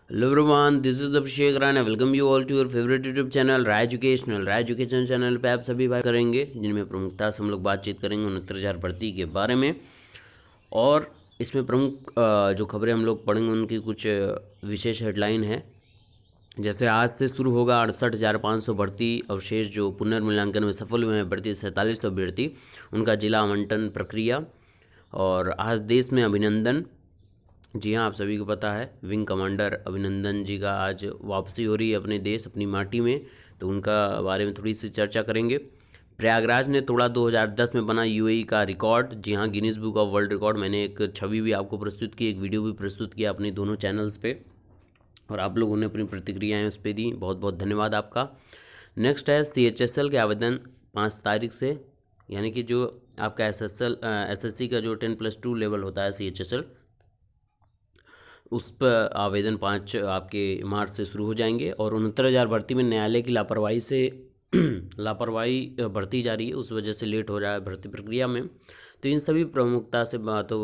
Hello everyone, this is Abhishek Rana. Welcome you all to your favorite YouTube channel Rai educational. Rai education channel पे आप सभी बात करेंगे जिनमें प्रमुखता से हम लोग बातचीत करेंगे 69,000 भर्ती के बारे में। और इसमें प्रमुख जो खबरें हम लोग पढ़ेंगे उनकी कुछ विशेष हेडलाइन है। जैसे आज से शुरू होगा 68,500 भर्ती अवशेष जो पुनर्मूल्यांकन में सफल हुए हैं भर्ती 4700 अभ्यर्थी, उनका जिला आवंटन प्रक्रिया। और आज देश में अभिनंदन, जी हाँ, आप सभी को पता है विंग कमांडर अभिनंदन जी का आज वापसी हो रही है अपने देश अपनी माटी में, तो उनका बारे में थोड़ी सी चर्चा करेंगे। प्रयागराज ने तोड़ा 2010 में बना यूएई का रिकॉर्ड, जी हाँ, Guinness book of world record. मैंने एक छवि भी आपको प्रस्तुत की, एक वीडियो भी प्रस्तुत किया अपने दोनों चैनल्स पे, और आप लोगों ने अपनी प्रतिक्रियाएँ उस पर दी, बहुत बहुत धन्यवाद आपका। नेक्स्ट है CHSL के आवेदन 5 तारीख से, यानी कि जो आपका SSC का जो 10+2 लेवल होता है CHSL, उस पर आवेदन 5 आपके मार्च से शुरू हो जाएंगे। और 69,000 भर्ती में न्यायालय की लापरवाही से लापरवाही भर्ती जारी है, उस वजह से लेट हो रहा है भर्ती प्रक्रिया में। तो इन सभी प्रमुखता से बातों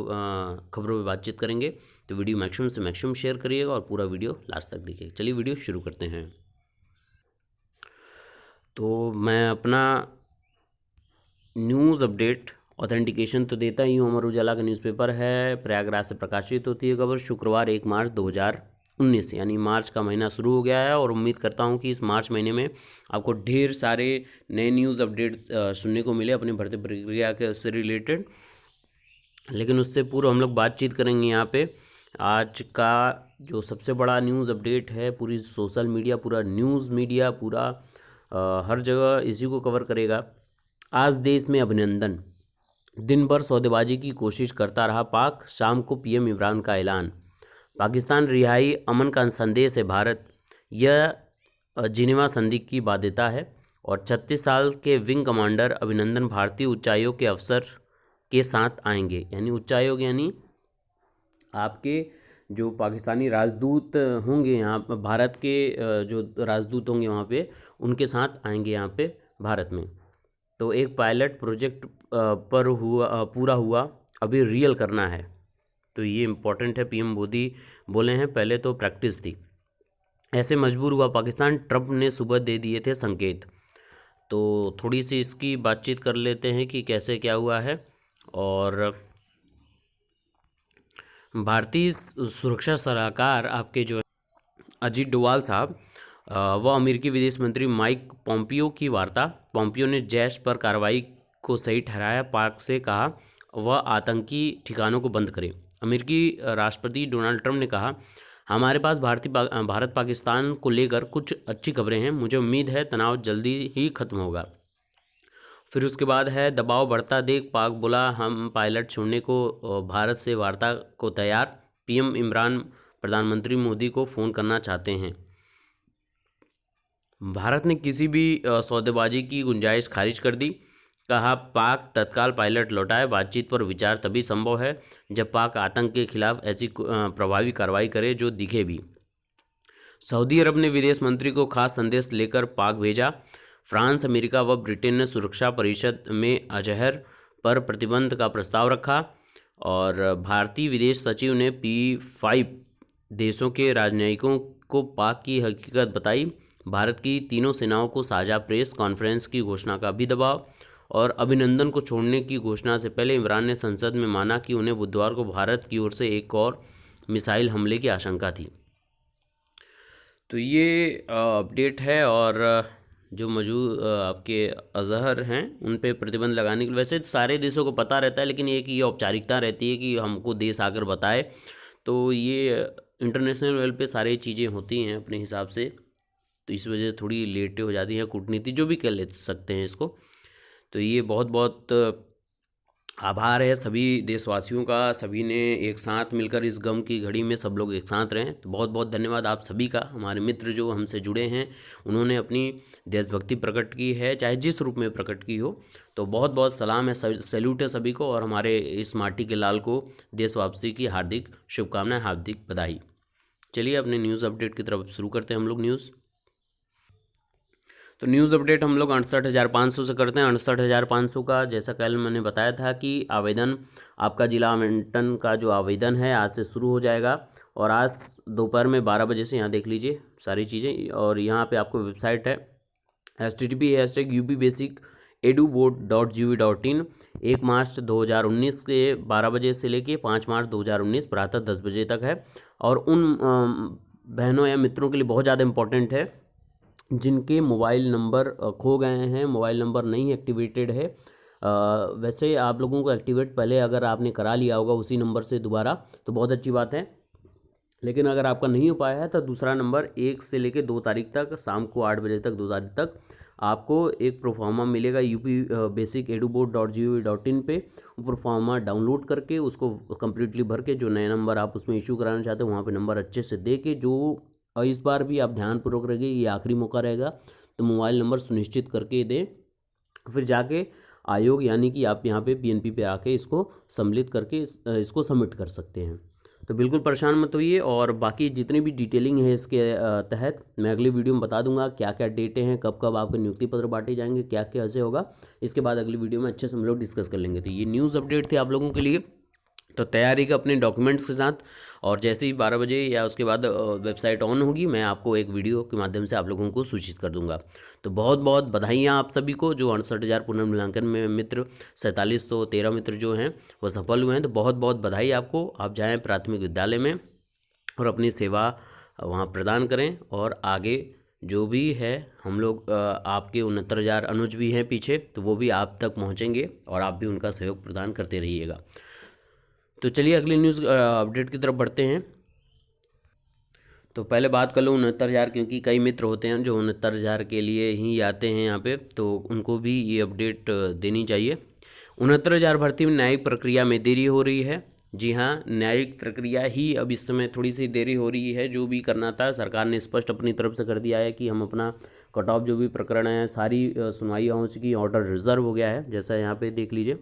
खबरों पर बातचीत करेंगे, तो वीडियो मैक्सिमम से मैक्सिमम शेयर करिएगा और पूरा वीडियो लास्ट तक देखिएगा। चलिए वीडियो शुरू करते हैं। तो मैं अपना न्यूज़ अपडेट ऑथेंटिकेशन तो देता ही हूँ। अमर उजाला का न्यूज़पेपर है, प्रयागराज से प्रकाशित होती है खबर, शुक्रवार 1 मार्च 2019, यानी मार्च का महीना शुरू हो गया है। और उम्मीद करता हूँ कि इस मार्च महीने में आपको ढेर सारे नए न्यूज़ अपडेट सुनने को मिले अपनी भर्ती प्रक्रिया के से रिलेटेड। लेकिन उससे पूर्व हम लोग बातचीत करेंगे यहाँ पे। आज का जो सबसे बड़ा न्यूज़ अपडेट है, पूरी सोशल मीडिया, पूरा न्यूज़ मीडिया, पूरा हर जगह इसी को कवर करेगा। आज देश में अभिनंदन, दिन भर सौदेबाजी की कोशिश करता रहा पाक, शाम को PM इमरान का ऐलान। पाकिस्तान रिहाई अमन का संदेश है भारत, यह जिनेवा संधि की बाध्यता है। और 36 साल के विंग कमांडर अभिनंदन भारतीय उच्चायोग के अफसर के साथ आएंगे, यानी उच्चायोग यानी आपके जो पाकिस्तानी राजदूत होंगे यहाँ पर, भारत के जो राजदूत होंगे वहाँ पे, उनके साथ आएंगे यहाँ पे भारत में। तो एक पायलट प्रोजेक्ट पर पूरा हुआ, अभी रियल करना है, तो ये इम्पोर्टेंट है। PM मोदी बोले हैं, पहले तो प्रैक्टिस थी। ऐसे मजबूर हुआ पाकिस्तान, ट्रंप ने सुबह दे दिए थे संकेत। तो थोड़ी सी इसकी बातचीत कर लेते हैं कि कैसे क्या हुआ है। और भारतीय सुरक्षा सलाहकार आपके जो अजीत डोवाल साहब, वह अमेरिकी विदेश मंत्री माइक पोम्पियो की वार्ता। पोम्पियो ने जैश पर कार्रवाई को सही ठहराया, पाक से कहा वह आतंकी ठिकानों को बंद करे। अमेरिकी राष्ट्रपति डोनाल्ड ट्रंप ने कहा, हमारे पास भारत पाकिस्तान को लेकर कुछ अच्छी खबरें हैं, मुझे उम्मीद है तनाव जल्दी ही खत्म होगा। फिर उसके बाद है दबाव बढ़ता देख पाक बोला, हम पायलट छोड़ने को भारत से वार्ता को तैयार। PM इमरान प्रधानमंत्री मोदी को फ़ोन करना चाहते हैं। भारत ने किसी भी सौदेबाजी की गुंजाइश खारिज कर दी, कहा पाक तत्काल पायलट लौटाए, बातचीत पर विचार तभी संभव है जब पाक आतंक के खिलाफ ऐसी प्रभावी कार्रवाई करे जो दिखे भी। सऊदी अरब ने विदेश मंत्री को खास संदेश लेकर पाक भेजा। फ्रांस, अमेरिका व ब्रिटेन ने सुरक्षा परिषद में अजहर पर प्रतिबंध का प्रस्ताव रखा। और भारतीय विदेश सचिव ने P5 देशों के राजनयिकों को पाक की हकीकत बताई। भारत की तीनों सेनाओं को साझा प्रेस कॉन्फ्रेंस की घोषणा का भी दबाव। और अभिनंदन को छोड़ने की घोषणा से पहले इमरान ने संसद में माना कि उन्हें बुधवार को भारत की ओर से एक और मिसाइल हमले की आशंका थी। तो ये अपडेट है। और जो मौजूद आपके अजहर हैं उन पे प्रतिबंध लगाने के लिए, वैसे सारे देशों को पता रहता है, लेकिन एक ये औपचारिकता रहती है कि हमको देश आकर बताए। तो ये इंटरनेशनल लेवल पे सारी चीज़ें होती हैं अपने हिसाब से, तो इस वजह से थोड़ी लेट हो जाती है, कूटनीति जो भी कह ले सकते हैं इसको। तो ये बहुत बहुत आभार है सभी देशवासियों का, सभी ने एक साथ मिलकर इस गम की घड़ी में सब लोग एक साथ रहें। तो बहुत बहुत धन्यवाद आप सभी का। हमारे मित्र जो हमसे जुड़े हैं उन्होंने अपनी देशभक्ति प्रकट की है, चाहे जिस रूप में प्रकट की हो। तो बहुत बहुत सलाम है, सैल्यूट है सभी को, और हमारे इस माटी के लाल को देश वापसी की हार्दिक शुभकामनाएं, हार्दिक बधाई। चलिए अपने न्यूज़ अपडेट की तरफ शुरू करते हैं हम लोग न्यूज़। तो न्यूज़ अपडेट हम लोग 68,500 से करते हैं। 68,500 का जैसा कल मैंने बताया था कि आवेदन आपका जिला आवंटन का जो आवेदन है आज से शुरू हो जाएगा और आज दोपहर में 12 बजे से यहाँ देख लीजिए सारी चीज़ें। और यहाँ पे आपको वेबसाइट है http://upbasicedu.board.gov.in 1 मार्च 2019 के 12 बजे से लेके 5 मार्च 2019 प्रातः 10 बजे तक है। और उन बहनों या मित्रों के लिए बहुत ज़्यादा इम्पोर्टेंट है जिनके मोबाइल नंबर खो गए हैं, मोबाइल नंबर नहीं एक्टिवेटेड है। वैसे आप लोगों को एक्टिवेट पहले अगर आपने करा लिया होगा उसी नंबर से दोबारा तो बहुत अच्छी बात है, लेकिन अगर आपका नहीं हो पाया है तो दूसरा नंबर 1 से लेकर 2 तारीख तक शाम को 8 बजे तक 2 तारीख तक आपको एक प्रोफार्मा मिलेगा upbasicedu.board.gov.in पे। वो प्रोफार्मा डाउनलोड करके उसको कम्प्लीटली भर के जो नया नंबर आप उसमें इशू कराना चाहते हो वहाँ पे नंबर अच्छे से दे के जो और इस बार भी आप ध्यानपूर्वक रहिए, ये आखिरी मौका रहेगा तो मोबाइल नंबर सुनिश्चित करके दें। फिर जाके आयोग यानी कि आप यहाँ पे पीएनपी पे आके इसको सम्मिलित करके इसको सबमिट कर सकते हैं। तो बिल्कुल परेशान मत होइए। और बाकी जितनी भी डिटेलिंग है इसके तहत मैं अगली वीडियो में बता दूंगा क्या क्या डेटें हैं, कब कब आपके नियुक्ति पत्र बांटे जाएंगे, क्या क्या ऐसे होगा। इसके बाद अगली वीडियो में अच्छे से हम लोग डिस्कस कर लेंगे। तो ये न्यूज़ अपडेट थे आप लोगों के लिए, तो तैयारी का अपने डॉक्यूमेंट्स के साथ। और जैसे ही 12 बजे या उसके बाद वेबसाइट ऑन होगी मैं आपको एक वीडियो के माध्यम से आप लोगों को सूचित कर दूंगा। तो बहुत बहुत बधाइयाँ आप सभी को जो 68,000 पुनर्मूल्यांकन में मित्र 4713 मित्र जो हैं वो सफल हुए हैं। तो बहुत बहुत बधाई आपको। आप जाएँ प्राथमिक विद्यालय में और अपनी सेवा वहाँ प्रदान करें। और आगे जो भी है हम लोग आपके 69,000 अनुज भी हैं पीछे, तो वो भी आप तक पहुँचेंगे और आप भी उनका सहयोग प्रदान करते रहिएगा। तो चलिए अगली न्यूज़ अपडेट की तरफ बढ़ते हैं। तो पहले बात कर लो 69,000, क्योंकि कई मित्र होते हैं जो 69,000 के लिए ही आते हैं यहाँ पे, तो उनको भी ये अपडेट देनी चाहिए। 69,000 भर्ती में न्यायिक प्रक्रिया में देरी हो रही है। जी हाँ, न्यायिक प्रक्रिया ही अब इस समय थोड़ी सी देरी हो रही है। जो भी करना था सरकार ने स्पष्ट अपनी तरफ से कर दिया है कि हम अपना कट ऑफ जो भी प्रकरण है सारी सुनवाई हो चुकी, ऑर्डर रिजर्व हो गया है। जैसा यहाँ पे देख लीजिए,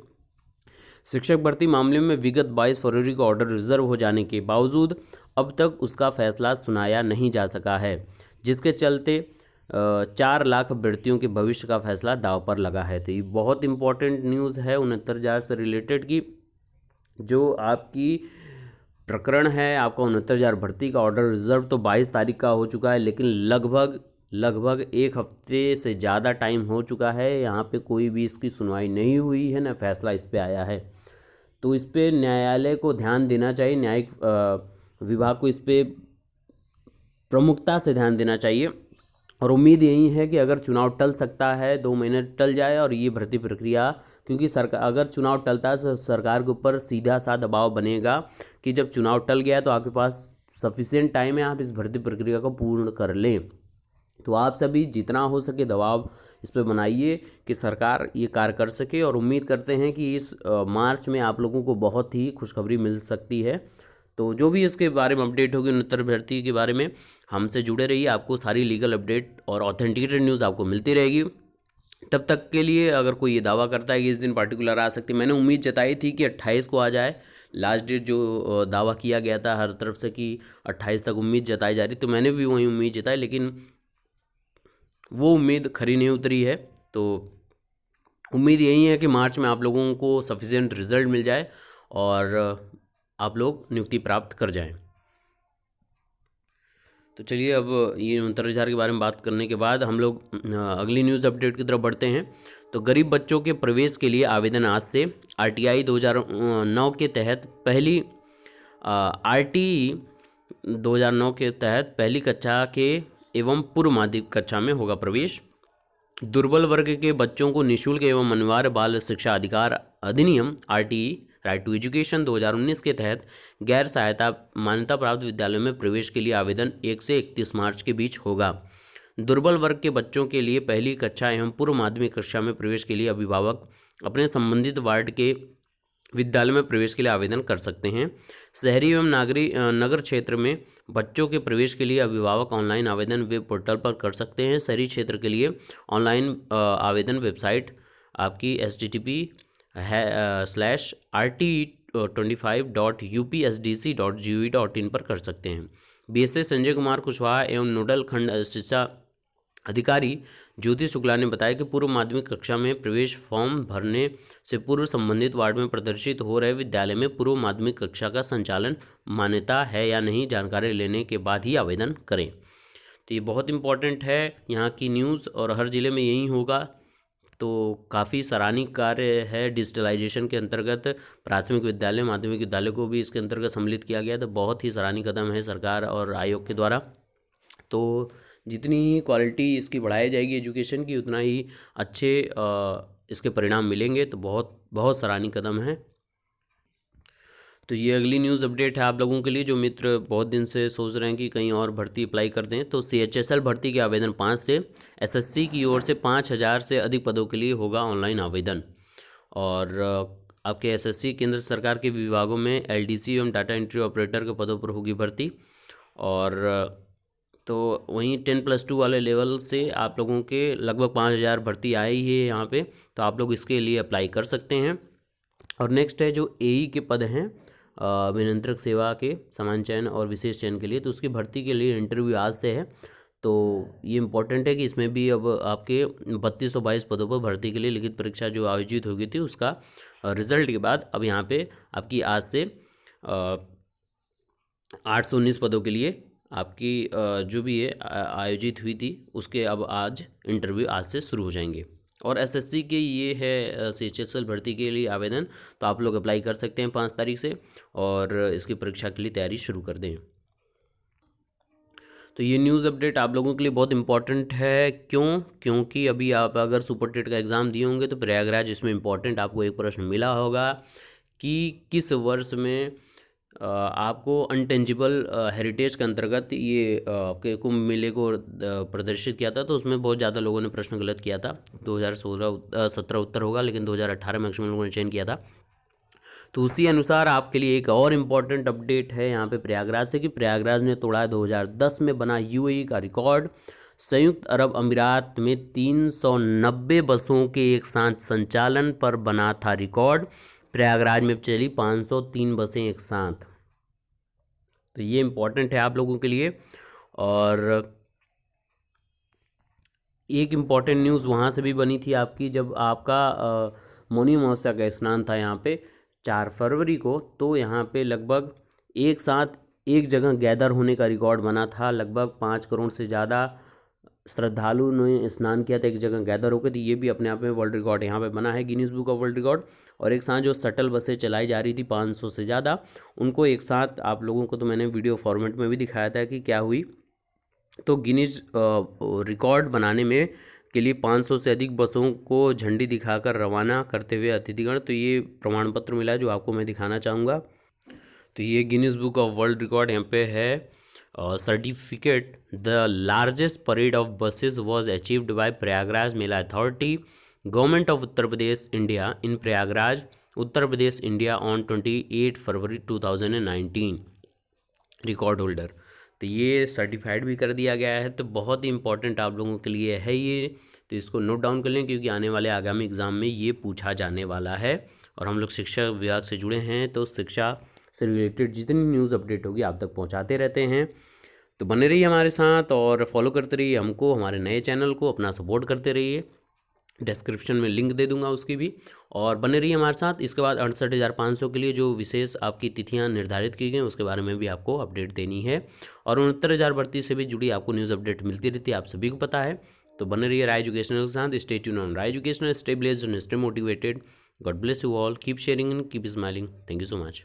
शिक्षक भर्ती मामले में विगत 22 फरवरी को ऑर्डर रिजर्व हो जाने के बावजूद अब तक उसका फैसला सुनाया नहीं जा सका है, जिसके चलते 4 लाख अभ्यर्थियों के भविष्य का फैसला दांव पर लगा है। तो ये बहुत इंपॉर्टेंट न्यूज़ है 69,000 से रिलेटेड की। जो आपकी प्रकरण है आपका 69,000 भर्ती का ऑर्डर रिजर्व तो 22 तारीख का हो चुका है, लेकिन लगभग 1 हफ्ते से ज़्यादा टाइम हो चुका है। यहाँ पे कोई भी इसकी सुनवाई नहीं हुई है, ना फैसला इस पे आया है। तो इस पे न्यायालय को ध्यान देना चाहिए, न्यायिक विभाग को इस पे प्रमुखता से ध्यान देना चाहिए। और उम्मीद यही है कि अगर चुनाव टल सकता है 2 महीने टल जाए और ये भर्ती प्रक्रिया, क्योंकि सरकार अगर चुनाव टलता है तो सरकार के ऊपर सीधा सा दबाव बनेगा कि जब चुनाव टल गया तो आपके पास सफिशिएंट टाइम है, आप इस भर्ती प्रक्रिया को पूर्ण कर लें। तो आप सभी जितना हो सके दबाव इस पर बनाइए कि सरकार ये कार्य कर सके। और उम्मीद करते हैं कि इस मार्च में आप लोगों को बहुत ही खुशखबरी मिल सकती है। तो जो भी इसके बारे में अपडेट होगी 69 भर्ती के बारे में हमसे जुड़े रहिए, आपको सारी लीगल अपडेट और ऑथेंटिकेटेड न्यूज़ आपको मिलती रहेगी। तब तक के लिए अगर कोई ये दावा करता है कि इस दिन पार्टिकुलर आ सकती है, मैंने उम्मीद जताई थी कि 28 को आ जाए, लास्ट डेट जो दावा किया गया था हर तरफ से कि 28 तक उम्मीद जताई जा रही, तो मैंने भी वही उम्मीद जताई, लेकिन वो उम्मीद खरी नहीं उतरी है। तो उम्मीद यही है कि मार्च में आप लोगों को सफिशिएंट रिजल्ट मिल जाए और आप लोग नियुक्ति प्राप्त कर जाएं। तो चलिए अब ये 69,000 के बारे में बात करने के बाद हम लोग अगली न्यूज़ अपडेट की तरफ बढ़ते हैं। तो गरीब बच्चों के प्रवेश के लिए आवेदन आज से RTI 2009 के तहत पहली RTE 2009 के तहत पहली कक्षा के एवं पूर्व माध्यमिक कक्षा में होगा प्रवेश। दुर्बल वर्ग के बच्चों को निःशुल्क एवं अनिवार्य बाल शिक्षा अधिकार अधिनियम RTE राइट टू एजुकेशन 2019 के तहत गैर सहायता मान्यता प्राप्त विद्यालयों में प्रवेश के लिए आवेदन 1 से 31 मार्च के बीच होगा। दुर्बल वर्ग के बच्चों के लिए पहली कक्षा एवं पूर्व माध्यमिक कक्षा में प्रवेश के लिए अभिभावक अपने संबंधित वार्ड के विद्यालय में प्रवेश के लिए आवेदन कर सकते हैं। शहरी एवं नगर क्षेत्र में बच्चों के प्रवेश के लिए अभिभावक ऑनलाइन आवेदन वेब पोर्टल पर कर सकते हैं। शहरी क्षेत्र के लिए ऑनलाइन आवेदन वेबसाइट आपकी http://rt25.upsdc.gov.in पर कर सकते हैं। BSA संजय कुमार कुशवाहा एवं नोडल खंड शिक्षा अधिकारी ज्योति शुक्ला ने बताया कि पूर्व माध्यमिक कक्षा में प्रवेश फॉर्म भरने से पूर्व संबंधित वार्ड में प्रदर्शित हो रहे विद्यालय में पूर्व माध्यमिक कक्षा का संचालन मान्यता है या नहीं जानकारी लेने के बाद ही आवेदन करें। तो ये बहुत इंपॉर्टेंट है यहाँ की न्यूज़, और हर ज़िले में यही होगा। तो काफ़ी सराहनीय कार्य है। डिजिटलाइजेशन के अंतर्गत प्राथमिक विद्यालय माध्यमिक विद्यालय को भी इसके अंतर्गत सम्मिलित किया गया। तो बहुत ही सराहनीय कदम है सरकार और आयोग के द्वारा। तो जितनी ही क्वालिटी इसकी बढ़ाई जाएगी एजुकेशन की, उतना ही अच्छे इसके परिणाम मिलेंगे। तो बहुत बहुत सराहनीय कदम है। तो ये अगली न्यूज़ अपडेट है आप लोगों के लिए, जो मित्र बहुत दिन से सोच रहे हैं कि कहीं और भर्ती अप्लाई कर दें। तो CHSL भर्ती के आवेदन 5 से, SSC की ओर से 5000 से अधिक पदों के लिए होगा ऑनलाइन आवेदन। और आपके SSC केंद्र सरकार के विभागों में LDC एवं डाटा एंट्री ऑपरेटर के पदों पर होगी भर्ती। और तो वहीं 10+2 वाले लेवल से आप लोगों के लगभग 5000 भर्ती आई है यहाँ पे। तो आप लोग इसके लिए अप्लाई कर सकते हैं। और नेक्स्ट है जो AE के पद हैं अभियंत्रक सेवा के समान चयन और विशेष चयन के लिए, तो उसकी भर्ती के लिए इंटरव्यू आज से है। तो ये इम्पोर्टेंट है कि इसमें भी अब आपके 3222 पदों पर भर्ती के लिए लिखित परीक्षा जो आयोजित हो गई थी उसका रिजल्ट के बाद अब यहाँ पे आपकी आज से 819 पदों के लिए आपकी जो भी है आयोजित हुई थी उसके अब आज इंटरव्यू आज से शुरू हो जाएंगे। और SSC के ये है CHSL भर्ती के लिए आवेदन, तो आप लोग अप्लाई कर सकते हैं 5 तारीख से और इसकी परीक्षा के लिए तैयारी शुरू कर दें। तो ये न्यूज़ अपडेट आप लोगों के लिए बहुत इंपॉर्टेंट है। क्योंकि अभी आप अगर सुपर टेट का एग्ज़ाम दिए होंगे तो प्रयागराज इसमें इंपॉर्टेंट आपको एक प्रश्न मिला होगा कि किस वर्ष में आपको अनटेंजिबल हेरिटेज के अंतर्गत ये आपके कुंभ मेले को प्रदर्शित किया था। तो उसमें बहुत ज़्यादा लोगों ने प्रश्न गलत किया था। 2017 उत्तर होगा, लेकिन 2018 मैक्सिमम लोगों ने चयन किया था। तो उसी अनुसार आपके लिए एक और इम्पॉर्टेंट अपडेट है यहाँ पे प्रयागराज से, कि प्रयागराज ने तोड़ा 2010 में बना UAE का रिकॉर्ड। संयुक्त अरब अमीरात में 390 बसों के एक साथ संचालन पर बना था रिकॉर्ड। प्रयागराज में चली 503 बसें एक साथ। तो ये इम्पॉर्टेंट है आप लोगों के लिए। और एक इम्पॉर्टेंट न्यूज़ वहाँ से भी बनी थी आपकी, जब आपका मौनी अमावस्या का स्नान था यहाँ पे 4 फरवरी को। तो यहाँ पे लगभग एक साथ एक जगह गैदर होने का रिकॉर्ड बना था। लगभग 5 करोड़ से ज़्यादा श्रद्धालु ने स्नान किया था एक जगह गैदर होकर। तो ये भी अपने आप में वर्ल्ड रिकॉर्ड यहाँ पे बना है, Guinness book of world record. और एक साथ जो शटल बसें चलाई जा रही थी 500 से ज़्यादा, उनको एक साथ आप लोगों को तो मैंने वीडियो फॉर्मेट में भी दिखाया था कि क्या हुई। तो गिनीज रिकॉर्ड बनाने में के लिए 500 से अधिक बसों को झंडी दिखाकर रवाना करते हुए अतिथिगण, तो ये प्रमाण पत्र मिला जो आपको मैं दिखाना चाहूँगा। तो ये Guinness book of world record यहाँ पे है। Certificate the largest parade of buses was achieved by Prayagraj Mela authority, government of Uttar Pradesh India in Prayagraj, Uttar Pradesh India on 28 February 2019। Record holder, तो ये सर्टिफाइड भी कर दिया गया है। तो बहुत ही इंपॉर्टेंट आप लोगों के लिए है ये, तो इसको नोट डाउन कर लें क्योंकि आने वाले आगामी एग्ज़ाम में ये पूछा जाने वाला है। और हम लोग शिक्षा विभाग से जुड़े हैं, तो शिक्षा से रिलेटेड जितनी न्यूज़ अपडेट होगी आप तक पहुंचाते रहते हैं। तो बने रहिए हमारे साथ और फॉलो करते रहिए हमको, हमारे नए चैनल को, अपना सपोर्ट करते रहिए। डिस्क्रिप्शन में लिंक दे दूंगा उसकी भी, और बने रहिए हमारे साथ। इसके बाद 68,500 के लिए जो विशेष आपकी तिथियां निर्धारित की गई उसके बारे में भी आपको अपडेट देनी है। और 69,000 भर्ती से भी जुड़ी आपको न्यूज़ अपडेट मिलती रहती है, आप सभी को पता है। तो बने रहिए राय एजुकेशनल के साथ। Stay tuned on Rai educational, stay blessed and stay motivated. God bless you all, keep sharing and keep smiling. Thank you so much.